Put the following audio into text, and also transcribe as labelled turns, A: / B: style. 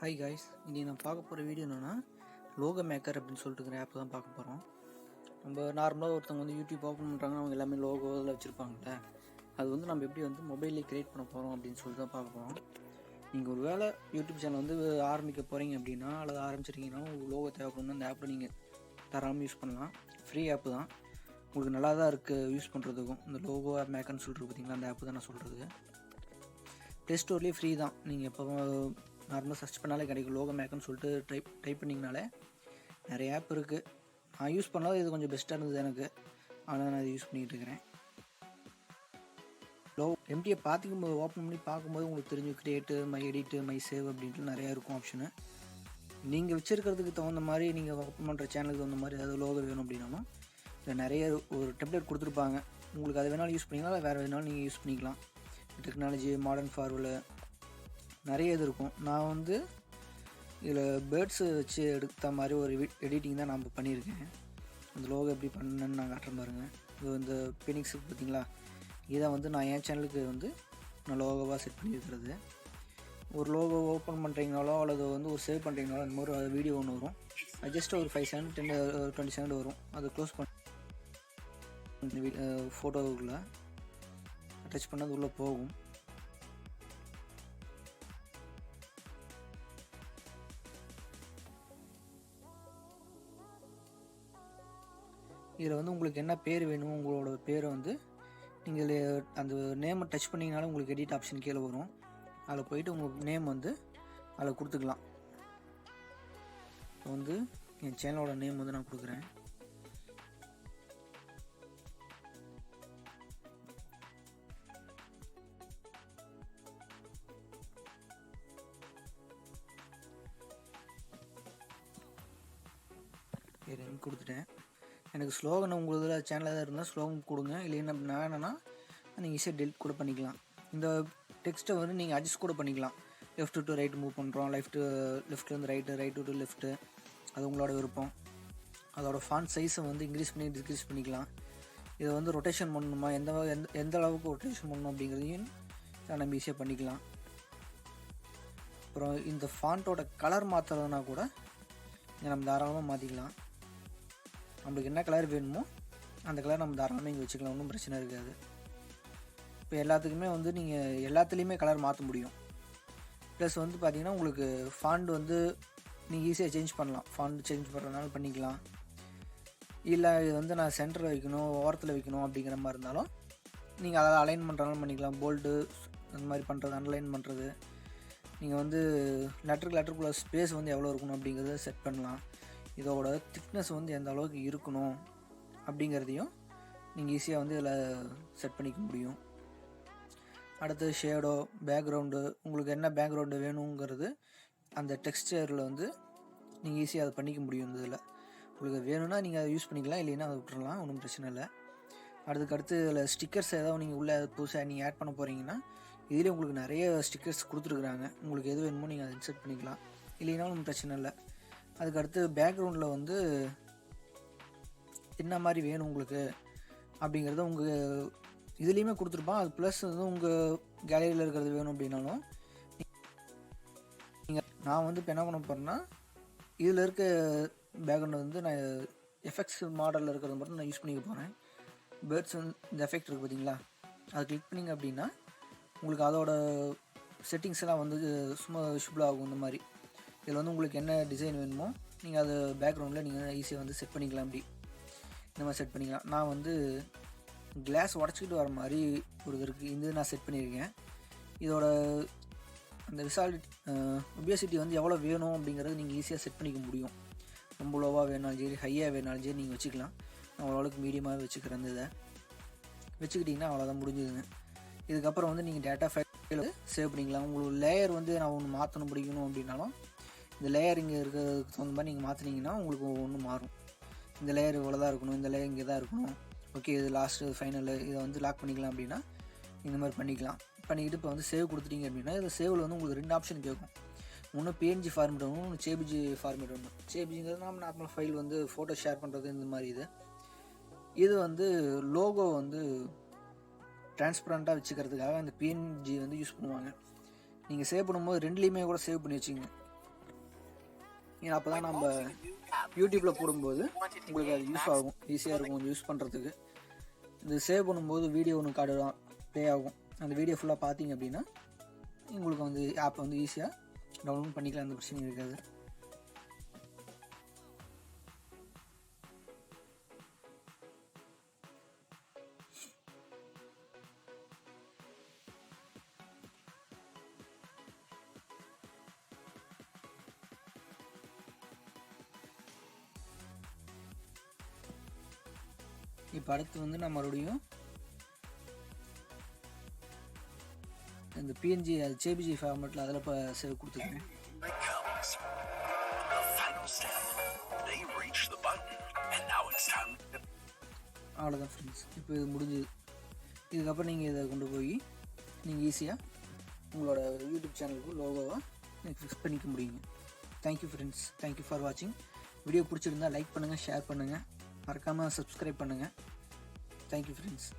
A: Hi guys, இன்றைக்கி நான் பார்க்க போகிற வீடியோ என்னென்னா லோகோ மேக்கர் அப்படின்னு சொல்லிட்டு ஆப் தான் பார்க்க போகிறோம். நம்ம நார்மலாக ஒருத்தவங்க வந்து யூடியூப் ஓப்பன் பண்ணுறாங்க, அவங்க எல்லாமே லோகோ இதில் வச்சுருப்பாங்கள்ல, அது வந்து நம்ம எப்படி வந்து மொபைலில் க்ரியேட் பண்ண போகிறோம் அப்படின்னு சொல்லிட்டு தான் பார்க்க போகிறோம். நீங்கள் ஒரு வேளை யூடியூப் சேனல் வந்து ஆரம்பிக்க போகிறீங்க அப்படின்னா, அல்லது ஆரம்பிச்சிருக்கீங்கன்னா உங்களுக்கு லோகோ தேவைப்படும்னா அந்த ஆப்பில் நீங்கள் தாராளமாக யூஸ் பண்ணலாம். ஃப்ரீ ஆப்பு தான், உங்களுக்கு நல்லா தான் இருக்குது யூஸ் பண்ணுறதுக்கும். இந்த லோகோ ஆப் மேக்கர்னு சொல்லிட்டு பார்த்தீங்களா, அந்த ஆப்பு தான் நான் சொல்கிறது. ப்ளே ஸ்டோர்லேயே ஃப்ரீ தான். நீங்கள் எப்போ நார்மலாக சர்ச் பண்ணாலே கிடைக்கும். லோகோ மேக்கர்னு சொல்லிட்டு டைப் பண்ணிங்கனாலே நிறைய ஆப் இருக்குது. நான் யூஸ் பண்ணால் இது கொஞ்சம் பெஸ்ட்டாக இருந்தது எனக்கு, ஆனால் நான் இதை யூஸ் பண்ணிகிட்டு இருக்கிறேன். எம்டியை பார்த்துக்கும்போது ஓப்பன் பண்ணி பார்க்கும்போது உங்களுக்கு தெரிஞ்சு create, my edit, my save அப்படின்ட்டு நிறையா இருக்கும் ஆப்ஷனு. நீங்கள் வச்சுருக்கிறதுக்கு தகுந்த மாதிரி, நீங்கள் ஓப்பன் பண்ணுற சேனலுக்கு தகுந்த மாதிரி ஏதாவது லோகோ வேணும் அப்படின்னாலும் இல்லை நிறைய ஒரு டெம்ப்ளேட் கொடுத்துருப்பாங்க. உங்களுக்கு அது வேணாலும் யூஸ் பண்ணிக்கலாம், இல்லை வேறு வேணாலும் நீங்கள் யூஸ் பண்ணிக்கலாம். டெக்னாலஜி, மாடர்ன் ஃபார்வர்டில் நிறைய இது இருக்கும். நான் வந்து இதில் பேர்ட்ஸு வச்சு எடுத்த மாதிரி ஒரு எடிட்டிங் தான் நான் பண்ணியிருக்கேன். அந்த லோகோ எப்படி பண்ணேன்னு நான் காட்டுறேன் பாருங்கள். இது இந்த பினிக்ஸு பார்த்தீங்களா, இதை வந்து நான் என் சேனலுக்கு வந்து நான் லோகோவாக செட் பண்ணியிருக்கிறது. ஒரு லோகோ ஓப்பன் பண்ணுறீங்கனாலோ அல்லது வந்து ஒரு சேவ் பண்ணுறீங்கனாலோ அந்த மாதிரி வீடியோ ஒன்று வரும். அது ஜஸ்ட் ஒரு 5 செகண்ட் 20 செகண்ட் வரும். அதை க்ளோஸ் பண்ண ஃபோட்டோவுக்குள்ளே டச் பண்ணது உள்ளே போகும். இதில் வந்து உங்களுக்கு என்ன பேர் வேணும், உங்களோட பேரை வந்து நீங்கள் அந்த நேமை டச் பண்ணிங்கனாலும் உங்களுக்கு எடிட் ஆப்ஷன் கீழே வரும். அதில் போயிட்டு உங்கள் நேம் வந்து அதில் கொடுத்துக்கலாம். இப்போ வந்து என் சேனலோட நேம் வந்து நான் கொடுக்குறேன். கொடுத்துட்டேன். எனக்கு ஸ்லோகன் உங்கள் இதில் சேனலில் தான் இருந்தால் ஸ்லோகன் கொடுங்க. இல்லைன்னா நான் என்னென்னா நீங்கள் ஈஸியாக டெலிட் கூட பண்ணிக்கலாம். இந்த டெக்ஸ்ட்டை வந்து நீங்கள் அட்ஜஸ்ட் கூட பண்ணிக்கலாம். லெஃப்ட் டு ரைட் மூவ் பண்ணுறோம், லெஃப்ட்லேருந்து ரைட்டு டு லெஃப்ட்டு, அது உங்களோட விருப்பம். அதோட ஃபாண்ட் சைஸை வந்து இன்க்ரீஸ் பண்ணி டிக்ரீஸ் பண்ணிக்கலாம். இதை வந்து ரொட்டேஷன் பண்ணணுமா, எந்த அளவுக்கு ரொட்டேஷன் பண்ணணும் அப்படிங்கிறதையும் நம்ம ஈஸியாக பண்ணிக்கலாம். அப்புறம் இந்த ஃபாண்ட்டோட கலர் மாற்றுறதுனா கூட நம்ம தாராளமாக மாற்றிக்கலாம். நம்மளுக்கு என்ன கலர் வேணுமோ அந்த கலர் நம்ம தாராளமாக இங்கே வச்சுக்கலாம், ஒன்றும் பிரச்சனை இருக்காது. இப்போ எல்லாத்துக்குமே வந்து நீங்கள் எல்லாத்துலேயுமே கலர் மாற்ற முடியும். ப்ளஸ் வந்து பார்த்திங்கன்னா உங்களுக்கு ஃபாண்ட் வந்து நீங்கள் ஈஸியாக சேஞ்ச் பண்ணலாம். ஃபாண்ட் சேஞ்ச் பண்ணுறதுனால பண்ணிக்கலாம். இல்லை இது வந்து நான் சென்டரில் வைக்கணும், ஓரத்தில் வைக்கணும் அப்படிங்கிற மாதிரி இருந்தாலும் நீங்கள் அதை அலைன் பண்ணுறதுனாலும் பண்ணிக்கலாம். போல்டு அந்த மாதிரி பண்ணுறது, அண்டர்லைன் பண்ணுறது, நீங்கள் வந்து லெட்டருக்குள்ள ஸ்பேஸ் வந்து எவ்வளோ இருக்கணும் அப்படிங்கிறத செட் பண்ணலாம். இதோட திக்னஸ் வந்து எந்த அளவுக்கு இருக்கணும் அப்படிங்கிறதையும் நீங்கள் ஈஸியாக வந்து இதில் செட் பண்ணிக்க முடியும். அடுத்தது ஷேடோ, பேக்ரவுண்டு, உங்களுக்கு என்ன பேக்ரவுண்டு வேணுங்கிறது அந்த டெக்ஸ்டரில் வந்து நீங்கள் ஈஸியாக அதை பண்ணிக்க முடியும். இதில் உங்களுக்கு வேணும்னா நீங்கள் அதை யூஸ் பண்ணிக்கலாம், இல்லைன்னா அதை விட்டுறலாம், ஒன்றும் பிரச்சனை இல்லை. அடுத்து இதில் ஸ்டிக்கர்ஸ் ஏதாவது நீங்கள் உள்ளே புதுசாக நீங்கள் ஆட் பண்ண போகிறீங்கன்னா இதிலே உங்களுக்கு நிறைய ஸ்டிக்கர்ஸ் கொடுத்துருக்குறாங்க. உங்களுக்கு எது வேணுமோ நீங்கள் அதை இன்சர்ட் பண்ணிக்கலாம், இல்லைனாலும் ஒன்றும் பிரச்சனை இல்லை. அதுக்கடுத்து பேக்ரவுண்டில் வந்து என்ன மாதிரி வேணும் உங்களுக்கு அப்படிங்கிறத உங்கள் இதுலேயுமே கொடுத்துருப்பான். அது ப்ளஸ் வந்து உங்கள் கேலரியில் இருக்கிறது வேணும் அப்படின்னாலும் நான் வந்து இப்போ என்ன பண்ண போகிறேன்னா, இதில் இருக்க பேக்ரவுண்ட் வந்து நான் எஃபெக்ட்ஸ் மாடலில் இருக்கிறது மட்டும் நான் யூஸ் பண்ணிக்க போகிறேன். பேர்ட்ஸ் வந்து இந்த எஃபெக்ட் இருக்குது பார்த்தீங்களா, அதை கிளிக் பண்ணிங்க அப்படின்னா உங்களுக்கு அதோட செட்டிங்ஸ் எல்லாம் வந்து சும்மா விஷுவல் ஆகும். இந்த மாதிரி இதில் வந்து உங்களுக்கு என்ன டிசைன் வேணுமோ நீங்கள் அது பேக்ரவுண்டில் நீங்கள் ஈஸியாக வந்து செட் பண்ணிக்கலாம். அப்படி இந்த மாதிரி செட் பண்ணிக்கலாம். நான் வந்து கிளாஸ் உடச்சிக்கிட்டு வர மாதிரி ஒரு இது இருக்குது, இந்த நான் செட் பண்ணியிருக்கேன். இதோட அந்த ஒபியாசிட்டி வந்து எவ்வளோ வேணும் அப்படிங்கிறது நீங்கள் ஈஸியாக செட் பண்ணிக்க முடியும். ரொம்ப லோவாக வேணாலும் சரி, ஹையாக வேணாலும் சரி நீங்கள் வச்சுக்கலாம். நான் ஓரளவுக்கு மீடியமாக வச்சுக்கிறேன். இதை வச்சுக்கிட்டிங்கன்னா அவ்வளோதான், முடிஞ்சுதுங்க. இதுக்கப்புறம் வந்து நீங்கள் டேட்டா ஃபைல் சேவ் பண்ணிக்கலாம். உங்களுக்கு லேயர் வந்து நான் ஒன்று மாற்றணும் பிடிக்கணும் அப்படின்னாலும் இந்த லேயர் இங்கே இருக்கிறதுக்கு தகுந்த மாதிரி நீங்கள் மாற்றினீங்கன்னா உங்களுக்கு ஒன்று மாறும். இந்த லேயர் இவ்வளோ தான் இருக்கணும், இந்த லேயர் இங்கே தான் இருக்கணும், ஓகே இது லாஸ்ட்டு ஃபைனலு, இதை வந்து லாக் பண்ணிக்கலாம் அப்படின்னா இந்த மாதிரி பண்ணிக்கலாம். பண்ணிக்கிட்டு இப்போ வந்து சேவ் கொடுத்துட்டீங்க அப்படின்னா இந்த சேவில் வந்து உங்களுக்கு 2 ஆப்ஷன் கேட்கும். ஒன்று PNG ஃபார்மேட் ஒன்று, ஒன்று JPG ஃபார்மேட் ஒன்று. JPGங்கிறது நம்ம நார்மல் ஃபைல் வந்து ஃபோட்டோ ஷேர் பண்ணுறது இந்த மாதிரி. இது வந்து லோகோ வந்து டிரான்ஸ்பரண்ட்டாக வச்சுக்கிறதுக்காக அந்த PNG வந்து யூஸ் பண்ணுவாங்க. நீங்கள் சேவ் பண்ணும்போது 2லேயுமே கூட சேவ் பண்ணி வச்சுங்க. ஏன்னா அப்போ தான் நம்ம யூடியூப்பில் போடும்போது உங்களுக்கு அது யூஸ் ஆகும், ஈஸியாக இருக்கும் கொஞ்சம் யூஸ் பண்ணுறதுக்கு. இந்த சேவ் பண்ணும்போது வீடியோ ஒன்று கார்டு ப்ளே ஆகும். அந்த வீடியோ ஃபுல்லாக பார்த்தீங்க அப்படின்னா உங்களுக்கு வந்து ஆப்பை வந்து ஈஸியாக டவுன்லோட் பண்ணிக்கலாம், அந்த பிரச்சனை இருக்காது. இப்போ அடுத்து வந்து நான் மறுபடியும் இந்த பிஎன்ஜி அது ஜேபிஜி ஃபார்மேட்டில் அதில் இப்போ சேவ் கொடுத்துருக்கேன். அவ்வளோதான் ஃப்ரெண்ட்ஸ், இப்போ இது முடிஞ்சுது. இதுக்கப்புறம் நீங்கள் இதை கொண்டு போய் நீங்கள் ஈஸியாக உங்களோட யூடியூப் சேனலுக்கு லோகோவை நீங்கள் ஃபிக்ஸ் பண்ணிக்க முடியுங்க. தேங்க்யூ ஃப்ரெண்ட்ஸ், தேங்க்யூ ஃபார் வாட்சிங். வீடியோ பிடிச்சிருந்தால் லைக் பண்ணுங்கள், ஷேர் பண்ணுங்கள், மறக்காமல் சப்ஸ்கிரைப் பண்ணுங்கள். Thank you friends.